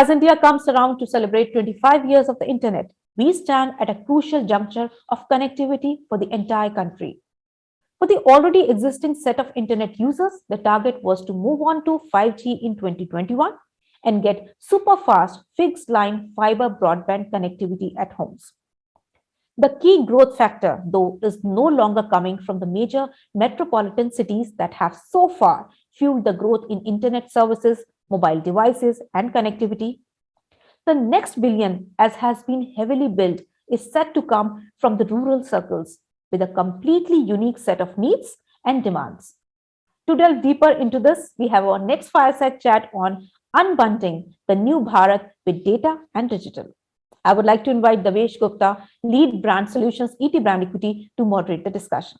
As India comes around to celebrate 25 years of the internet, we stand at a crucial juncture of connectivity for the entire country. For the already existing set of internet users, the target was to move on to 5G in 2021 and get super fast fixed line fiber broadband connectivity at homes. The key growth factor, though, is no longer coming from the major metropolitan cities that have so far fueled the growth in internet services, mobile devices, and connectivity. The next billion, as has been heavily built, is set to come from the rural circles with a completely unique set of needs and demands. To delve deeper into this, we have our next fireside chat on unbundling the new Bharat with data and digital. I would like to invite Devesh Gupta, Lead Brand Solutions, ETBrandEquity, to moderate the discussion.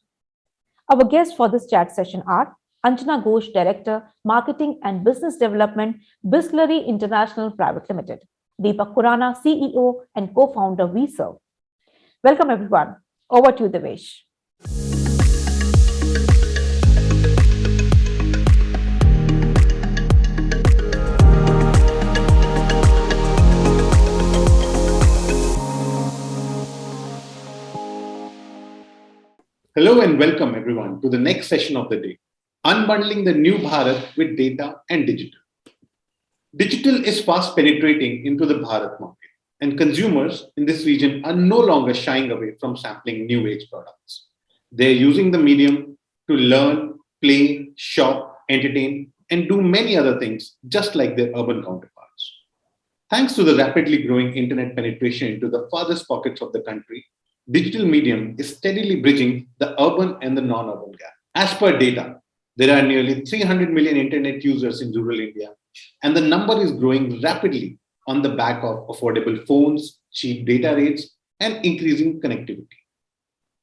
Our guests for this chat session are Anjana Ghosh, Director, Marketing and Business Development, Bisleri International Private Limited, Deepak Khurana, CEO and co-founder Vserv. Welcome everyone. Over to you, Devesh. Hello and welcome everyone to the next session of the day, Unbundling the New Bharat with Data and Digital. Digital is fast penetrating into the Bharat market, and consumers in this region are no longer shying away from sampling new age products. They're using the medium to learn, play, shop, entertain, and do many other things just like their urban counterparts. Thanks to the rapidly growing internet penetration into the farthest pockets of the country, digital medium is steadily bridging the urban and the non-urban gap. As per data, there are nearly 300 million internet users in rural India, and the number is growing rapidly on the back of affordable phones, cheap data rates, and increasing connectivity.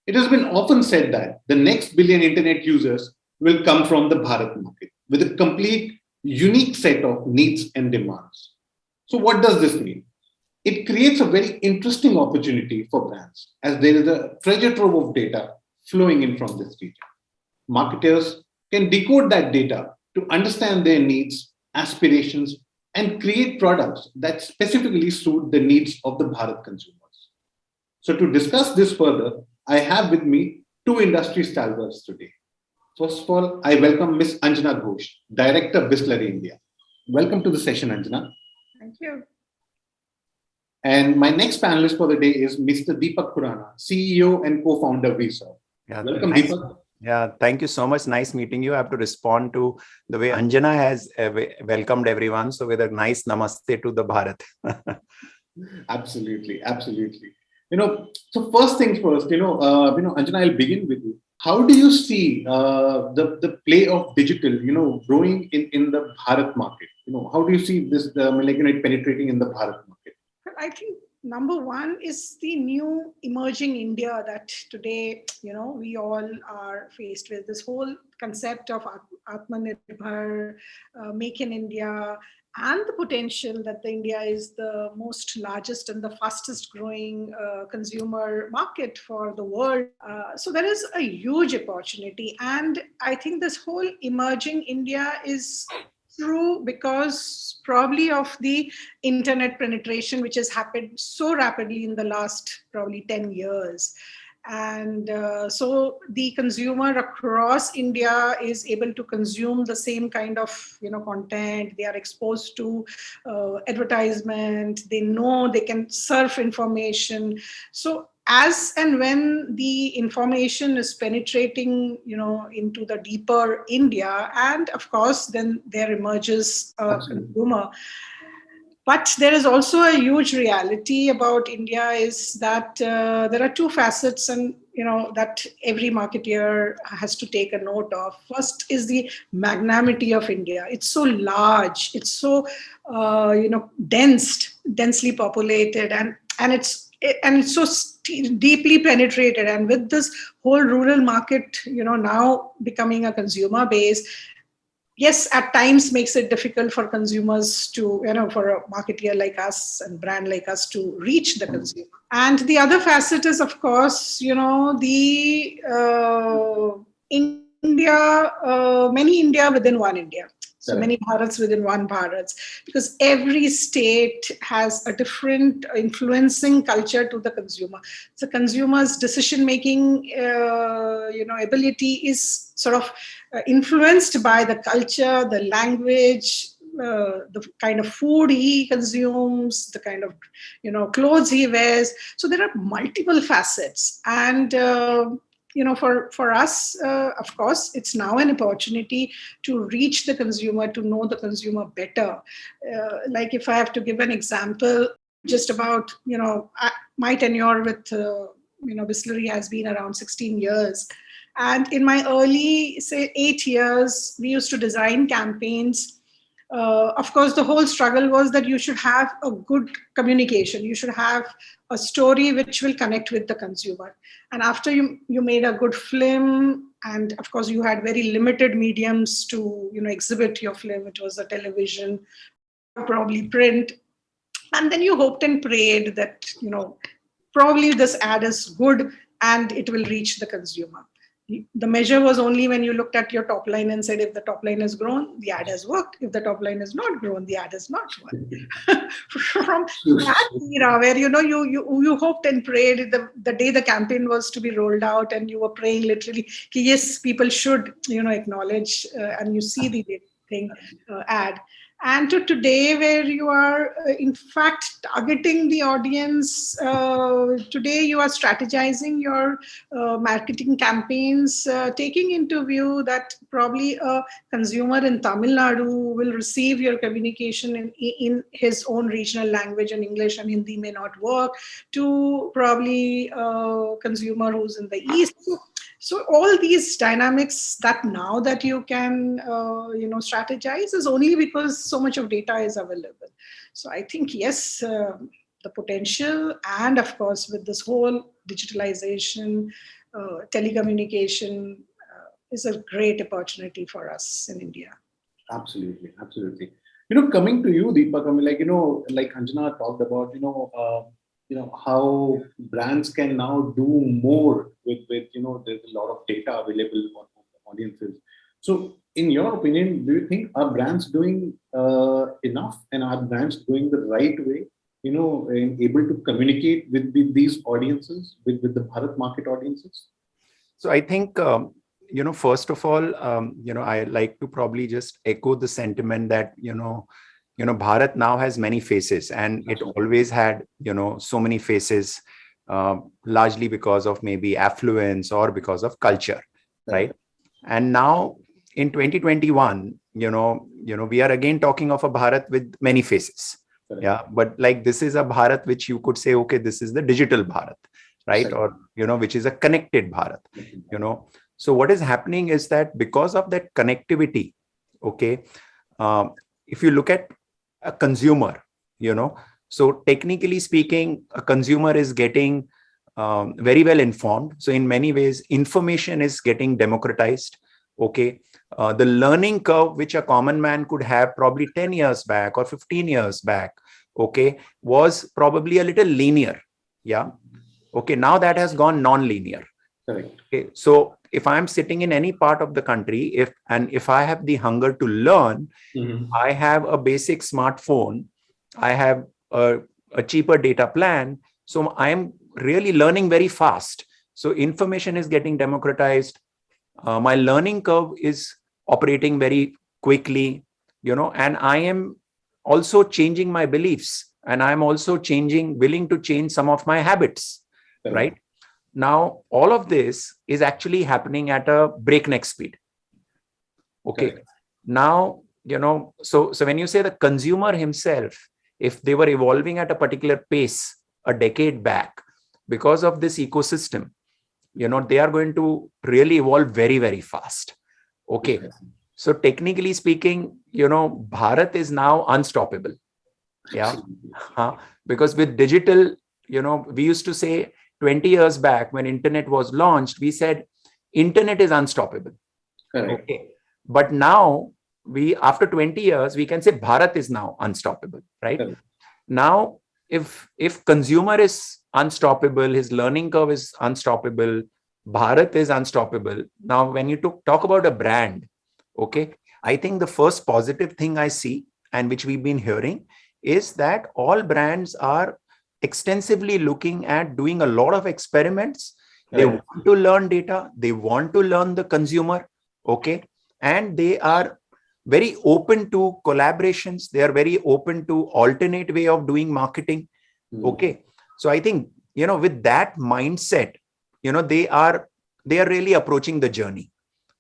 It has been often said that the next billion internet users will come from the Bharat market with a complete, unique set of needs and demands. So what does this mean? It creates a very interesting opportunity for brands as there is a treasure trove of data flowing in from this region. Marketers can decode that data to understand their needs, aspirations, and create products that specifically suit the needs of the Bharat consumers. So to discuss this further, I have with me two industry stalwarts today. First of all, I welcome Ms. Anjana Ghosh, Director, Bisleri India. Welcome to the session, Anjana. Thank you. And my next panelist for the day is Mr. Deepak Khurana, CEO and co-founder of Vserv. Welcome, nice. Deepak. Yeah, thank you so much. Nice meeting you. I have to respond to the way Anjana has welcomed everyone. So with a nice namaste to the Bharat. Absolutely. So first things first, Anjana, I'll begin with you. How do you see the play of digital, growing in the Bharat market? How do you see this, penetrating in the Bharat market? I think number one is the new emerging India that today, we all are faced with. This whole concept of Atmanirbhar, Make in India, and the potential that the India is the most largest and the fastest growing consumer market for the world. So there is a huge opportunity. And I think this whole emerging India is true because probably of the internet penetration, which has happened so rapidly in the last probably 10 years. And so the consumer across India is able to consume the same kind of content. They are exposed to advertisement. They know they can surf information. So as and when the information is penetrating, into the deeper India, and of course, then there emerges a consumer. But there is also a huge reality about India is that there are two facets, and that every marketeer has to take a note of. First is the magnanimity of India. It's so large, it's so densely populated, and it's so deeply penetrated. And with this whole rural market, now becoming a consumer base, yes, at times makes it difficult for consumers to, for a marketeer like us and brand like us to reach the consumer. And the other facet is, of course, the India, many India within one India. So Correct. many Bharats within one Bharat, because every state has a different influencing culture to the consumer. The consumer's decision-making, ability is sort of influenced by the culture, the language, the kind of food he consumes, the kind of clothes he wears. So there are multiple facets, and for us, of course, it's now an opportunity to reach the consumer, to know the consumer better. Like if I have to give an example, just about my tenure with Bisleri has been around 16 years. And in my early, say, 8 years, we used to design campaigns. Of course, the whole struggle was that you should have a good communication. You should have a story which will connect with the consumer. And after you made a good film, and of course, you had very limited mediums to exhibit your film. It was a television, probably print. And then you hoped and prayed that probably this ad is good and it will reach the consumer. The measure was only when you looked at your top line and said, if the top line has grown, the ad has worked. If the top line has not grown, the ad has not worked. From that era where, you hoped and prayed the day the campaign was to be rolled out, and you were praying literally, yes, people should, acknowledge, and you see the thing ad. And to today, where you are in fact targeting the audience, today you are strategizing your marketing campaigns, taking into view that probably a consumer in Tamil Nadu will receive your communication in his own regional language, and English and Hindi may not work, to probably a consumer who's in the East. So all these dynamics that now that you can, strategize is only because so much of data is available. So I think, yes, the potential, and of course, with this whole digitalization, telecommunication is a great opportunity for us in India. Absolutely, absolutely. Coming to you, Deepak, I mean, like Anjana talked about, how brands can now do more with there's a lot of data available on audiences. So in your opinion, do you think are brands doing enough, and are brands doing the right way, and able to communicate with these audiences, with the Bharat market audiences? So I think, first of all, I like to probably just echo the sentiment that, Bharat now has many faces, and it always had, so many faces, largely because of maybe affluence or because of culture, right? And now in 2021, we are again talking of a Bharat with many faces. Correct. Yeah, but like this is a Bharat which you could say, okay, this is the digital Bharat, right? Or, which is a connected Bharat, So what is happening is that because of that connectivity, okay, if you look at a consumer, so technically speaking, a consumer is getting very well informed. So in many ways, information is getting democratized. Okay. The learning curve, which a common man could have probably 10 years back or 15 years back, okay, was probably a little linear. Yeah. Okay. Now that has gone non-linear. Correct. Okay. So if I'm sitting in any part of the country, if I have the hunger to learn, I have a basic smartphone, I have a cheaper data plan. So I'm really learning very fast. So information is getting democratized. My learning curve is operating very quickly, and I am also changing my beliefs, and I'm also willing to change some of my habits, right? Now, all of this is actually happening at a breakneck speed. Okay. Correct. Now, so when you say the consumer himself, if they were evolving at a particular pace a decade back, because of this ecosystem, they are going to really evolve very, very fast. Okay. So technically speaking, Bharat is now unstoppable. Yeah. Because with digital, we used to say 20 years back when internet was launched, we said internet is unstoppable. Correct. Okay. But now after 20 years, we can say Bharat is now unstoppable, right? Correct. Now, if consumer is unstoppable, his learning curve is unstoppable, Bharat is unstoppable. Now, when you talk about a brand, okay, I think the first positive thing I see, and which we've been hearing, is that all brands are extensively looking at doing a lot of experiments. They Correct. want to learn data, they want to learn the consumer, okay, and they are very open to collaborations. They are very open to alternate way of doing marketing, okay. So I think, with that mindset, they are really approaching the journey,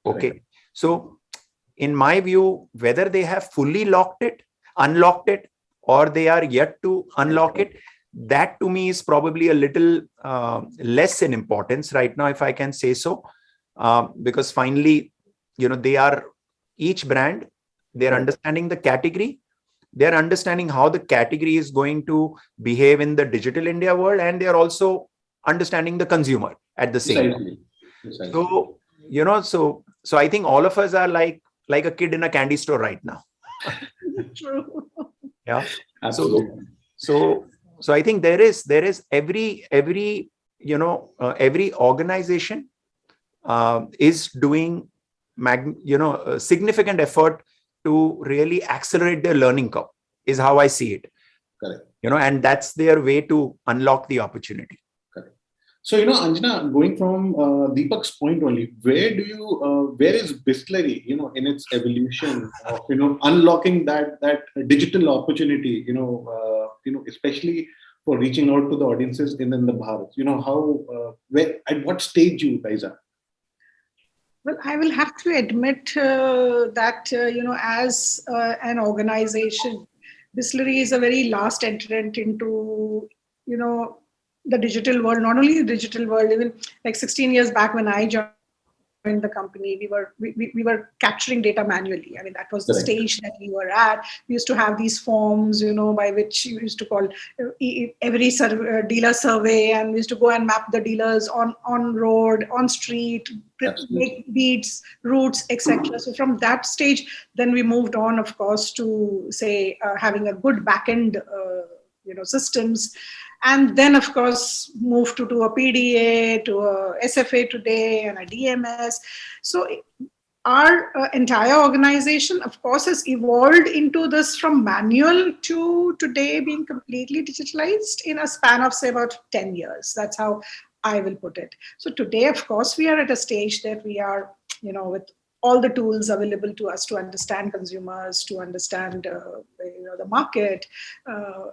okay. Correct. So in my view, whether they have fully unlocked it, or they are yet to unlock it, that to me is probably a little less in importance right now, if I can say so, because finally, they are, each brand, they're Right. understanding the category, they're understanding how the category is going to behave in the digital India world, and they're also understanding the consumer at the same time. Precisely. So I think all of us are like a kid in a candy store right now. True. Yeah. Absolutely. So I think there is every organization is doing a significant effort to really accelerate their learning curve, is how I see it. Correct. And that's their way to unlock the opportunity. Correct. So, Anjana, going from Deepak's point only, where is Bisleri, in its evolution of, unlocking that digital opportunity, especially for reaching out to the audiences in the Bharat, at what stage you guys are? Well, I will have to admit that, as an organization, Bisleri is a very last entrant into, the digital world, not only the digital world, even like 16 years back when I joined the company, we were capturing data manually. I mean, that was the Correct. stage that we were at. We used to have these forms, by which you used to call every dealer survey, and we used to go and map the dealers on road, on street, make beats, routes, etc. So from that stage, then we moved on, of course, to say having a good backend, systems. And then, of course, moved to a PDA, to a SFA today, and a DMS. So our entire organization, of course, has evolved into this from manual to today being completely digitalized in a span of, say, about 10 years. That's how I will put it. So today, of course, we are at a stage that we are, with all the tools available to us to understand consumers, to understand the market.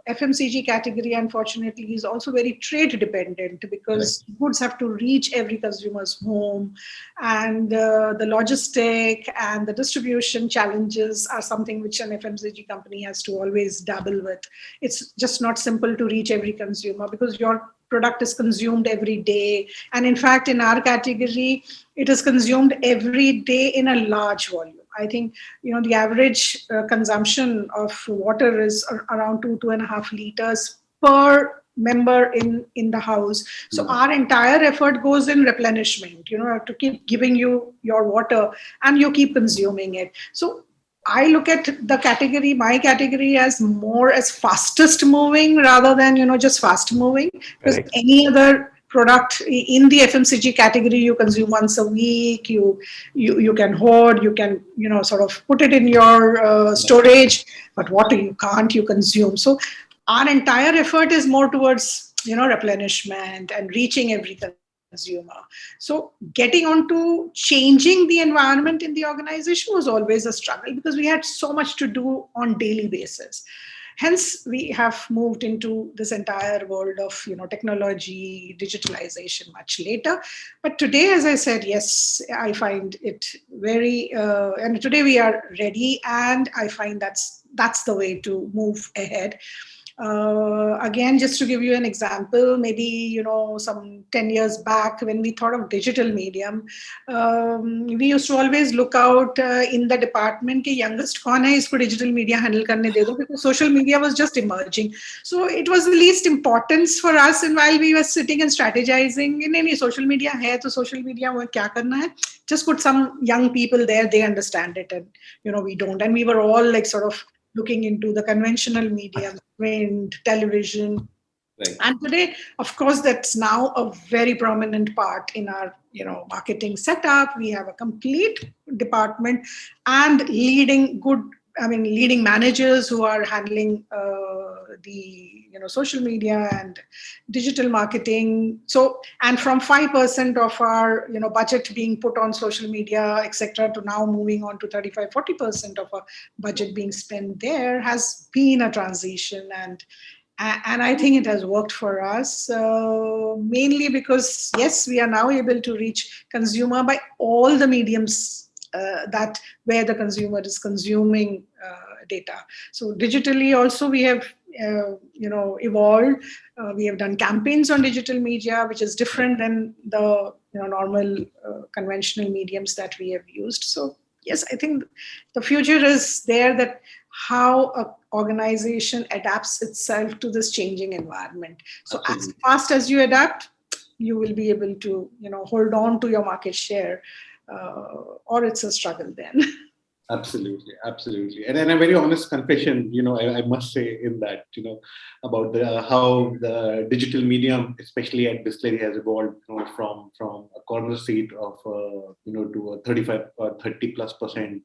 FMCG category, unfortunately, is also very trade dependent, because goods have to reach every consumer's home, and the logistic and the distribution challenges are something which an FMCG company has to always dabble with. It's just not simple to reach every consumer, because your product is consumed every day. And in fact, in our category, it is consumed every day in a large volume. I think, the average consumption of water is around 2.5 liters per member in the house. So our entire effort goes in replenishment, to keep giving you your water, and you keep consuming it. So I look at the category, my category, as more as fastest moving rather than, just fast moving. Because any other product in the FMCG category you consume once a week, you can hoard, you can, sort of put it in your storage, but water you can't, you consume. So our entire effort is more towards, replenishment and reaching every consumer. So getting on to changing the environment in the organization was always a struggle, because we had so much to do on daily basis. Hence, we have moved into this entire world of, technology, digitalization much later. But today, as I said, yes, I find it very, and today we are ready, and I find that's the way to move ahead. Again, just to give you an example, maybe, some 10 years back when we thought of digital medium, we used to always look out in the department, ki youngest kaun hai isko digital media handle karne de do, because social media was just emerging. So it was the least importance for us, and while we were sitting and strategizing, in social media hai, to social media mein kya karna hai? Just put some young people there, they understand it, and, we don't. And we were all like sort of looking into the conventional medium, print, television, Right. And today, of course, that's now a very prominent part in our marketing setup. We have a complete department and leading managers who are handling the social media and digital marketing. So, and from 5% of our budget being put on social media, etc., to now moving on to 35-40% of our budget being spent there, has been a transition. And I think it has worked for us, mainly because, yes, we are now able to reach consumer by all the mediums that where the consumer is consuming data. So digitally also we have evolved. We have done campaigns on digital media, which is different than the normal conventional mediums that we have used. So yes, I think the future is there, that how a organization adapts itself to this changing environment. So Absolutely. as fast as you adapt, you will be able to hold on to your market share, or it's a struggle then. Absolutely, absolutely, and a very honest confession, I must say in that, about how the digital medium, especially at Bisleri, has evolved, from a corner seat of to a 35 or 30+%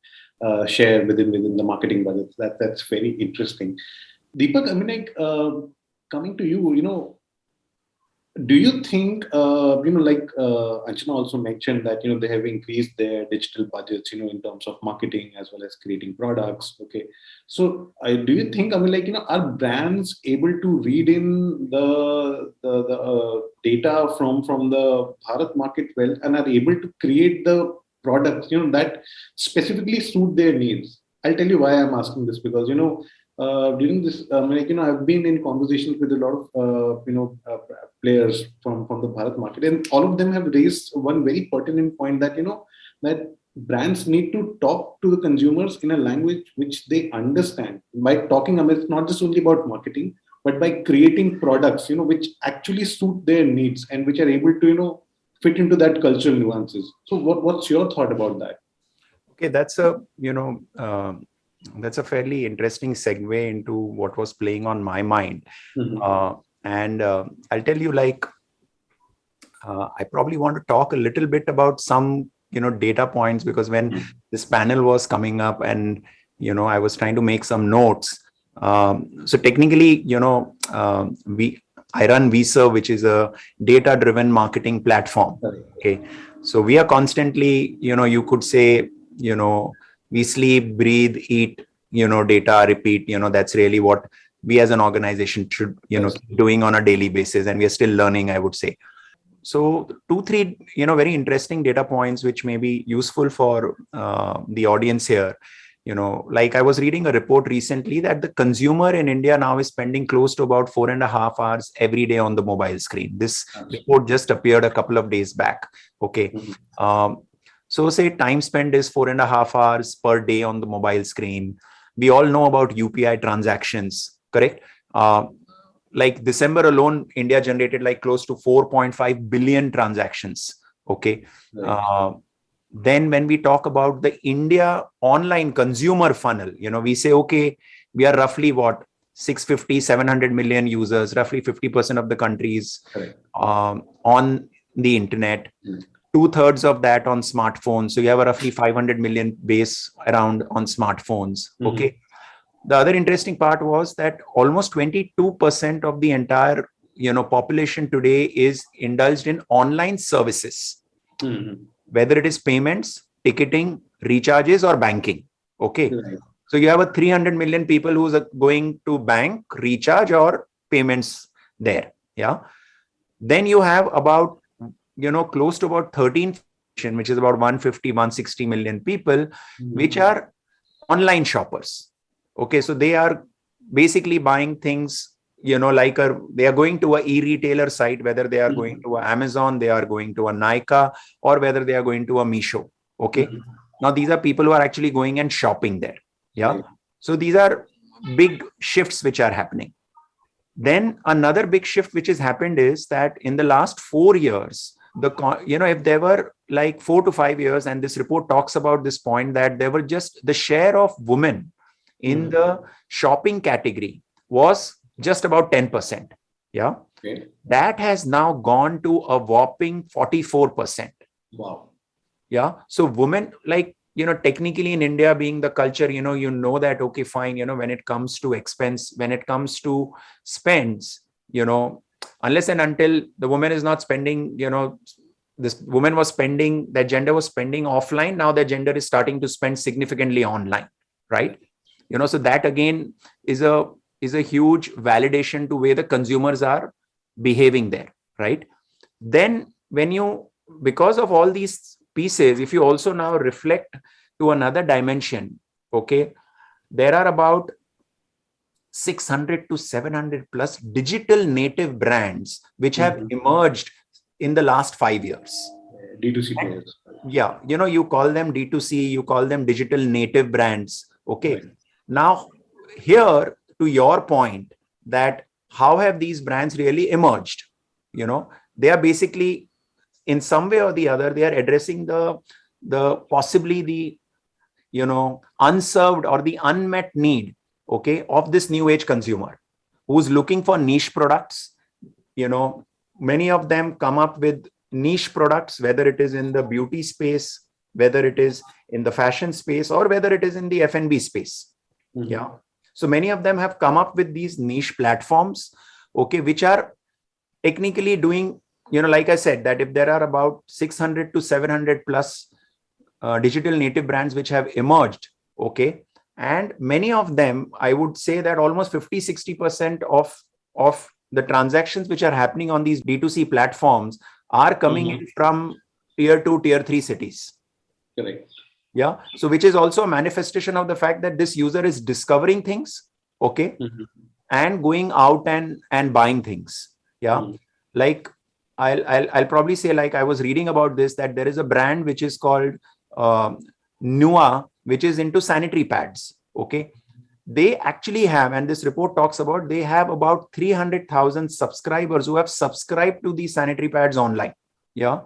share within the marketing budgets. That's very interesting. Deepak, I mean, like, coming to you, do you think, Anjana also mentioned that, they have increased their digital budgets, in terms of marketing as well as creating products. Okay. So do you think, are brands able to read in the data from the Bharat market well, and are able to create the products, that specifically suit their needs? I'll tell you why I'm asking this, because, during this, I've been in conversations with a lot of, players from the Bharat market, and all of them have raised one very pertinent point, that, that brands need to talk to the consumers in a language which they understand. By talking, it's not just only about marketing, but by creating products, which actually suit their needs and which are able to, fit into that cultural nuances. So what's your thought about that? Okay, that's a fairly interesting segue into what was playing on my mind. Mm-hmm. And I'll tell you, I probably want to talk a little bit about some, data points, because when this panel was coming up and, I was trying to make some notes. So technically, I run Vserv, which is a data-driven marketing platform. Okay. So we are constantly, you could say, we sleep, breathe, eat, data, repeat, that's really what we as an organization should, keep doing on a daily basis. And we are still learning, I would say. So 2-3, very interesting data points, which may be useful for the audience here. I was reading a report recently that the consumer in India now is spending close to about 4.5 hours every day on the mobile screen. This report just appeared a couple of days back. Okay. So say time spent is 4.5 hours per day on the mobile screen. We all know about UPI transactions, correct? Like December alone, India generated close to 4.5 billion transactions. Okay. Right. Then when we talk about the India online consumer funnel, we say, okay, we are roughly 650, 700 million users, roughly 50% of the countries on the internet. 2/3 of that on smartphones. So you have a roughly 500 million base around on smartphones. Okay. The other interesting part was that almost 22% of the entire, population today is indulged in online services, whether it is payments, ticketing, recharges, or banking. Okay. Right. So you have a 300 million people who are going to bank, recharge, or payments there. Yeah. Then you have about, close to about 13, which is about 150, 160 million people, which are online shoppers. Okay, so they are basically buying things, they are going to a e-retailer site, whether they are going to Amazon, they are going to a Nykaa, or whether they are going to a Meesho. Okay. Now, these are people who are actually going and shopping there. Yeah. Right. So these are big shifts which are happening. Then another big shift which has happened is that in the last 4 years, if there were 4 to 5 years, and this report talks about this point, that there were just the share of women in the shopping category was just about 10%. Yeah. Okay. That has now gone to a whopping 44%. Wow. Yeah. So women, like, technically in India being the culture, that, okay, fine, when it comes to expense, when it comes to spends, unless and until the woman is not spending, this woman was spending, that gender was spending offline. Now the gender is starting to spend significantly online, right? So that again is a huge validation to where the consumers are behaving there, right? Then because of all these pieces, if you also now reflect to another dimension, okay, there are about 600 to 700 plus digital native brands which have emerged in the last 5 years. D2C players. Yeah, you call them D2C, you call them digital native brands. Okay. Right. Now, here to your point, that how have these brands really emerged? They are basically, in some way or the other, they are addressing the possibly the unserved or the unmet need, okay, of this new age consumer who's looking for niche products. Many of them come up with niche products, whether it is in the beauty space, whether it is in the fashion space, or whether it is in the F&B space. Yeah. So many of them have come up with these niche platforms, okay, which are technically doing, like I said, that if there are about 600 to 700 plus digital native brands which have emerged, okay, and many of them, I would say that almost 50-60% of the transactions which are happening on these D2C platforms are coming in from tier 2, tier 3 cities. Correct. Yeah. So which is also a manifestation of the fact that this user is discovering things, okay, and going out and buying things. Yeah. Like I'll probably say, like, I was reading about this, that there is a brand which is called Nua, which is into sanitary pads. Okay. They actually have, and this report talks about, they have about 300,000 subscribers who have subscribed to these sanitary pads online. Yeah.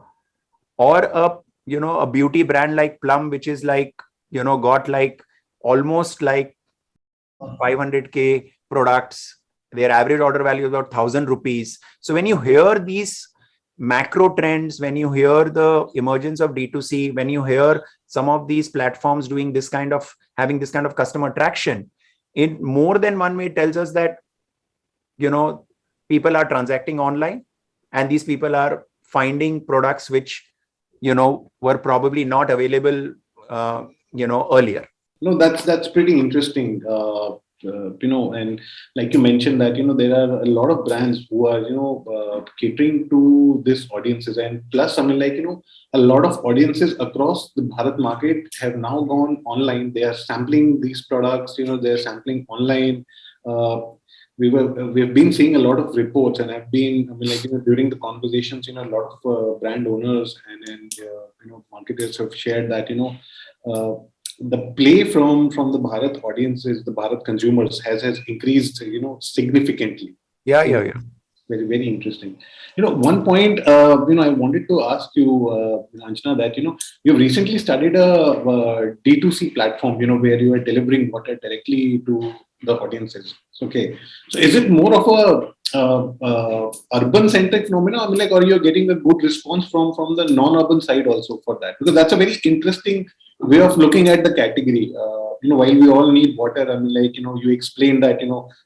Or a beauty brand like Plum, which is like, got like almost like 500K products. Their average order value is about 1,000 rupees. So when you hear these macro trends, when you hear the emergence of D2C, when you hear some of these platforms doing this kind of, having this kind of customer traction, in more than one way, it tells us that, people are transacting online, and these people are finding products which, were probably not available, earlier. No, that's pretty interesting. And like you mentioned that, there are a lot of brands who are, catering to this audiences, and plus something like, a lot of audiences across the Bharat market have now gone online. They are sampling these products, they're sampling online. We've been seeing a lot of reports, and during the conversations, a lot of brand owners and marketers have shared that, the play from the Bharat audiences, the Bharat consumers has increased, significantly. Yeah. Very, very interesting. One point, I wanted to ask you, Anjana, that, you've recently started a D2C platform, where you are delivering water directly to the audiences. Okay. So is it more of a urban centric phenomena? Or you're getting a good response from the non-urban side also for that? Because that's a very interesting way of looking at the category. While we all need water, you explained that,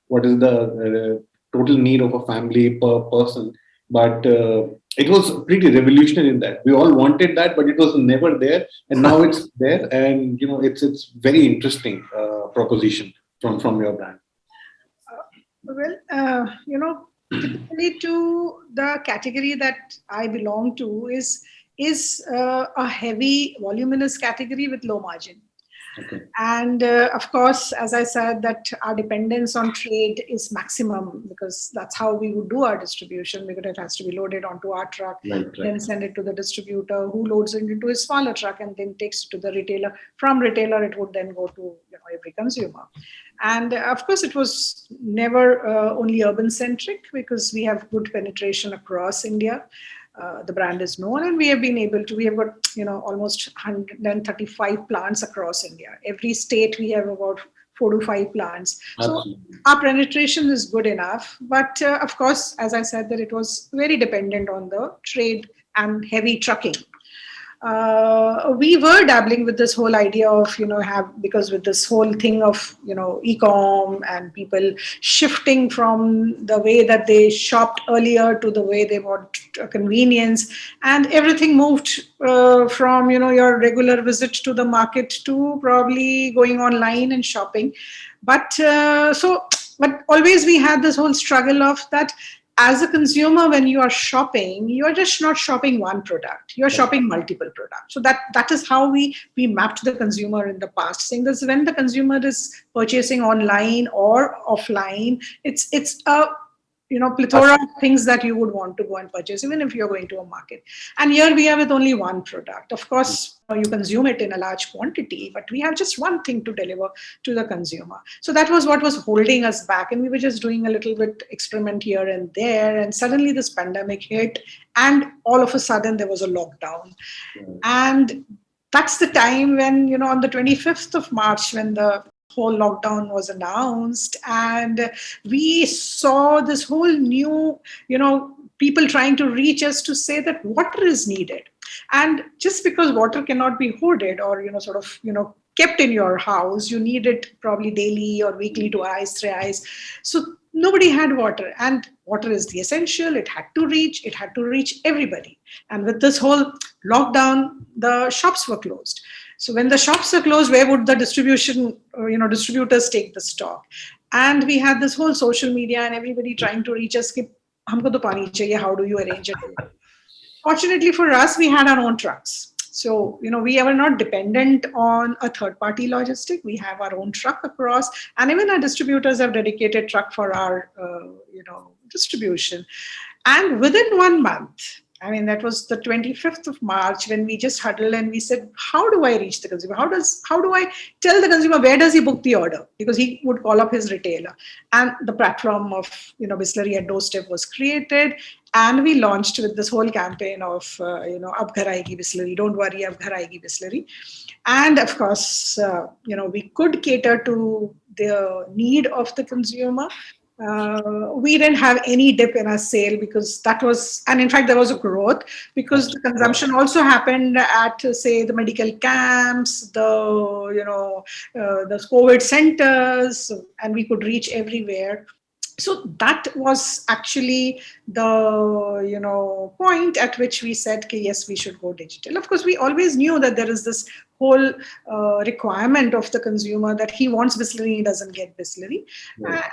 what is the total need of a family per person. But it was pretty revolutionary in that. We all wanted that, but it was never there. And now it's there. And, it's very interesting proposition from your brand. Typically to the category that I belong to is a heavy voluminous category with low margin. Okay. And of course, as I said, that our dependence on trade is maximum, because that's how we would do our distribution, because it has to be loaded onto our truck, Right. then send it to the distributor, who loads it into his smaller truck and then takes it to the retailer. From retailer, it would then go to every consumer. And of course, it was never only urban centric, because we have good penetration across India. The brand is known, and we have got almost 135 plants across India. Every state we have about 4 to 5 plants. Absolutely. So our penetration is good enough. But of course, as I said, that it was very dependent on the trade and heavy trucking. We were dabbling with this whole idea of, because with this whole thing of, e-com and people shifting from the way that they shopped earlier to the way they want convenience, and everything moved from, your regular visit to the market to probably going online and shopping. But but always we had this whole struggle of that. As a consumer, when you are shopping, you are just not shopping one product, you're shopping multiple products. So that is how we mapped the consumer in the past, saying that when the consumer is purchasing online or offline, it's a plethora of things that you would want to go and purchase, even if you're going to a market. And here we are with only one product. Of course, you consume it in a large quantity, but we have just one thing to deliver to the consumer. So that was what was holding us back. And we were just doing a little bit experiment here and there. And suddenly this pandemic hit, and all of a sudden there was a lockdown. And that's the time when, on the 25th of March, when the whole lockdown was announced, and we saw this whole new, people trying to reach us to say that water is needed. And just because water cannot be hoarded or, kept in your house, you need it probably daily or weekly, 2 3 hours. So nobody had water, and water is the essential. It had to reach everybody. And with this whole lockdown, the shops were closed. So when the shops are closed, where would the distributors take the stock? And we had this whole social media and everybody trying to reach us, humko to pani chahiye, how do you arrange it? Fortunately for us, we had our own trucks. So, we are not dependent on a third-party logistic. We have our own truck across, and even our distributors have dedicated truck for our, distribution. And within 1 month, that was the 25th of March, when we just huddled and we said, how do I reach the consumer? How do I tell the consumer, where does he book the order? Because he would call up his retailer. And the platform of, Bisleri at doorstep was created. And we launched with this whole campaign of, Ab ghar aayegi Bisleri, don't worry, ab ghar aayegi Bisleri. And of course, we could cater to the need of the consumer. We didn't have any dip in our sale, because that was, and in fact there was a growth, because the consumption also happened at, say, the medical camps, the COVID centers, and we could reach everywhere. So that was actually the point at which we said, okay, yes, we should go digital. Of course, we always knew that there is this whole requirement of the consumer that he wants Bisleri, he doesn't get Bisleri.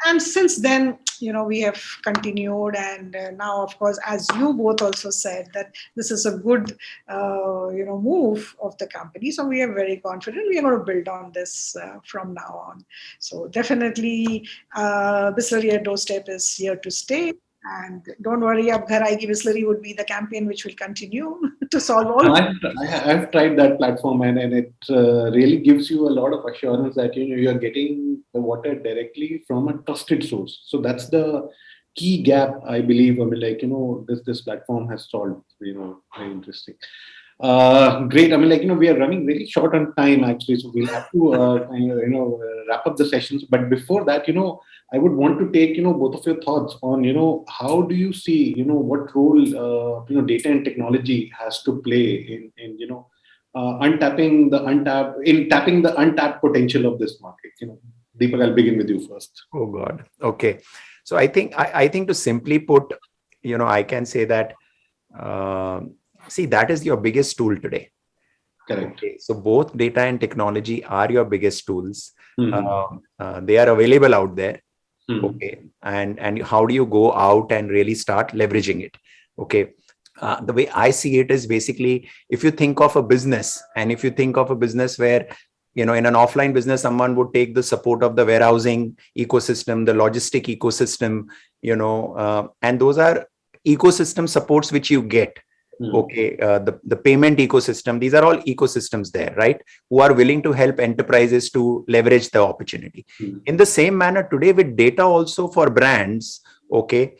And since then, we have continued. And now, of course, as you both also said, that this is a good, move of the company. So we are very confident we are going to build on this from now on. So definitely, Bisleri at doorstep is here to stay. And don't worry, Ab Ghar Aayegi Bisleri would be the campaign which will continue to solve all. I've tried that platform, and it really gives you a lot of assurance that you're getting the water directly from a trusted source. So that's the key gap, I believe. This platform has solved. Very interesting. Great. We are running very short on time, actually, so we'll have to wrap up the sessions. But before that, I would want to take both of your thoughts on how do you see what role data and technology has to play in tapping the untapped potential of this market. Deepak, I'll begin with you first. Oh God. Okay. So I think to simply put, I can say that see, that is your biggest tool today. Correct. Okay. So both data and technology are your biggest tools. They are available out there. Okay. And how do you go out and really start leveraging it? Okay. The way I see it is basically, if you think of a business, and if you think of a business where, in an offline business, someone would take the support of the warehousing ecosystem, the logistic ecosystem, and those are ecosystem supports which you get. Okay, the payment ecosystem, these are all ecosystems there, right? Who are willing to help enterprises to leverage the opportunity. In the same manner, today with data also for brands, okay,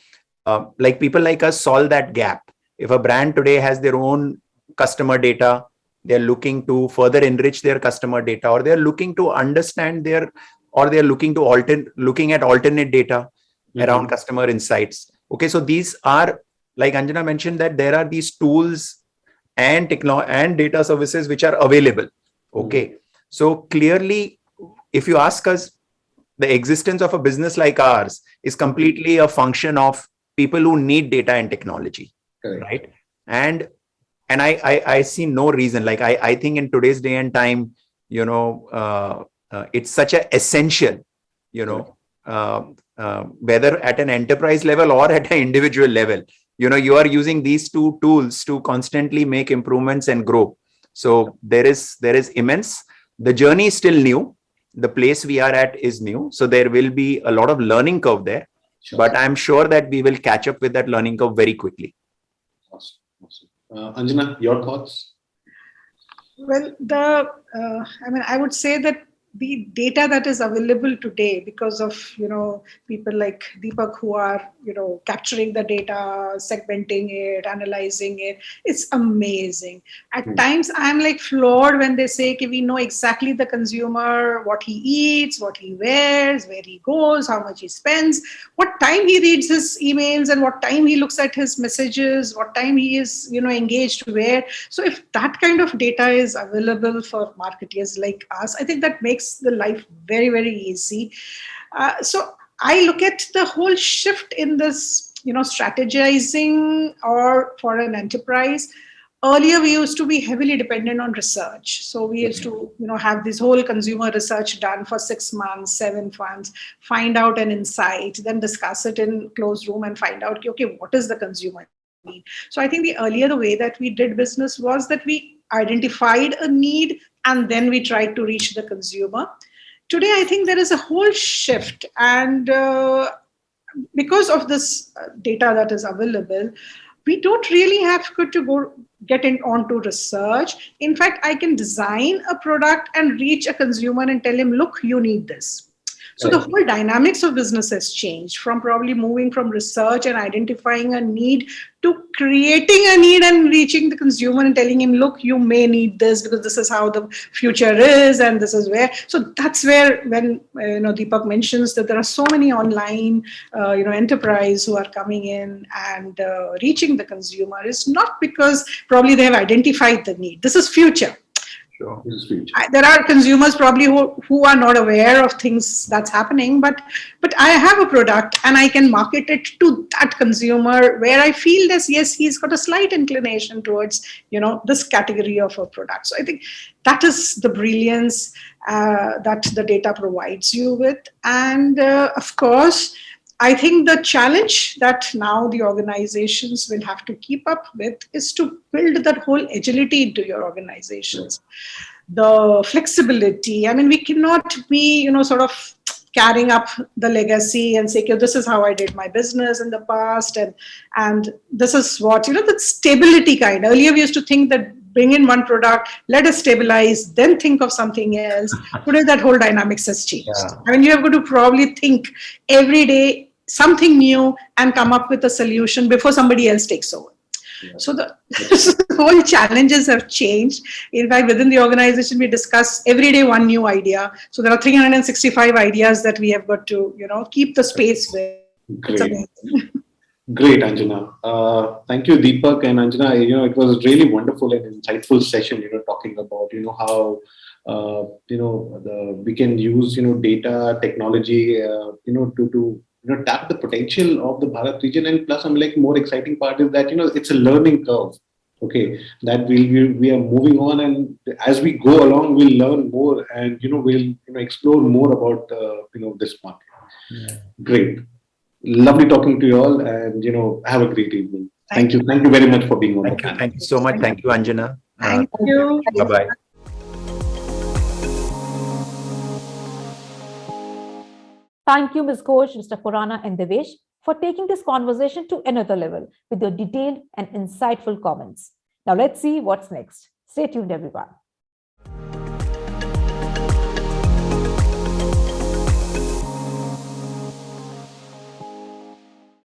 like people like us solve that gap. If a brand today has their own customer data, they're looking to further enrich their customer data, or they're looking to understand their or they're looking at alternate data around customer insights. Okay, so these are, like Anjana mentioned, that there are these tools and data services which are available. Okay, so clearly, if you ask us, the existence of a business like ours is completely a function of people who need data and technology. Correct. Right? And I see no reason. Like I think in today's day and time, it's such an essential, whether at an enterprise level or at an individual level, you are using these two tools to constantly make improvements and grow. So there is immense. The journey is still new. The place we are at is new. So there will be a lot of learning curve there, but I'm sure that we will catch up with that learning curve very quickly. Awesome. Anjana, your thoughts? Well, I would say that the data that is available today, because of people like Deepak who are capturing the data, segmenting it, analyzing it, it's amazing. At times I'm like floored when they say we know exactly the consumer, what he eats, what he wears, where he goes, how much he spends, what time he reads his emails, and what time he looks at his messages, what time he is engaged where. So if that kind of data is available for marketers like us, I think that makes the life very, very easy. So I look at the whole shift in this, strategizing or for an enterprise. Earlier, we used to be heavily dependent on research. So we used to, have this whole consumer research done for 6 months, 7 months, find out an insight, then discuss it in closed room and find out, okay, what is the consumer need? So I think the way that we did business was that we identified a need and then we tried to reach the consumer. Today, I think there is a whole shift, and because of this data that is available, we don't really have to go get onto research. In fact, I can design a product and reach a consumer and tell him, look, you need this. So the whole dynamics of business has changed from probably moving from research and identifying a need to creating a need and reaching the consumer and telling him, look, you may need this because this is how the future is and this is where. So that's where when Deepak mentions that there are so many online enterprise who are coming in and reaching the consumer, is not because probably they have identified the need. This is future. Sure. There are consumers probably who are not aware of things that's happening, but I have a product and I can market it to that consumer where I feel that yes, he's got a slight inclination towards this category of a product. So I think that is the brilliance that the data provides you with, and of course, I think the challenge that now the organizations will have to keep up with is to build that whole agility into your organizations. The flexibility. I mean, we cannot be, sort of carrying up the legacy and say, okay, this is how I did my business in the past. And this is what, that stability kind. Earlier, we used to think that bring in one product, let us stabilize, then think of something else. Today, that whole dynamics has changed. Yeah. I mean, you have got to probably think every day something new and come up with a solution before somebody else takes over. Yeah. So the whole challenges have changed. In fact, within the organization, we discuss every day one new idea. So there are 365 ideas that we have got to, keep the space with. Great, Anjana. Thank you, Deepak and Anjana. It was a really wonderful and insightful session, talking about, how, we can use, data, technology, to tap the potential of the Bharat region. And plus, more exciting part is that, it's a learning curve. Okay, that we are moving on, and as we go along, we'll learn more, and we'll explore more about this market. Yeah. Great, lovely talking to you all, and have a great evening. Thank you very much for being on the panel. Thank you so much. Thank you, Anjana. Thank you. Bye bye. Thank you, Ms. Ghosh, Mr. Khurana, and Devesh, for taking this conversation to another level with your detailed and insightful comments. Now let's see what's next. Stay tuned, everyone.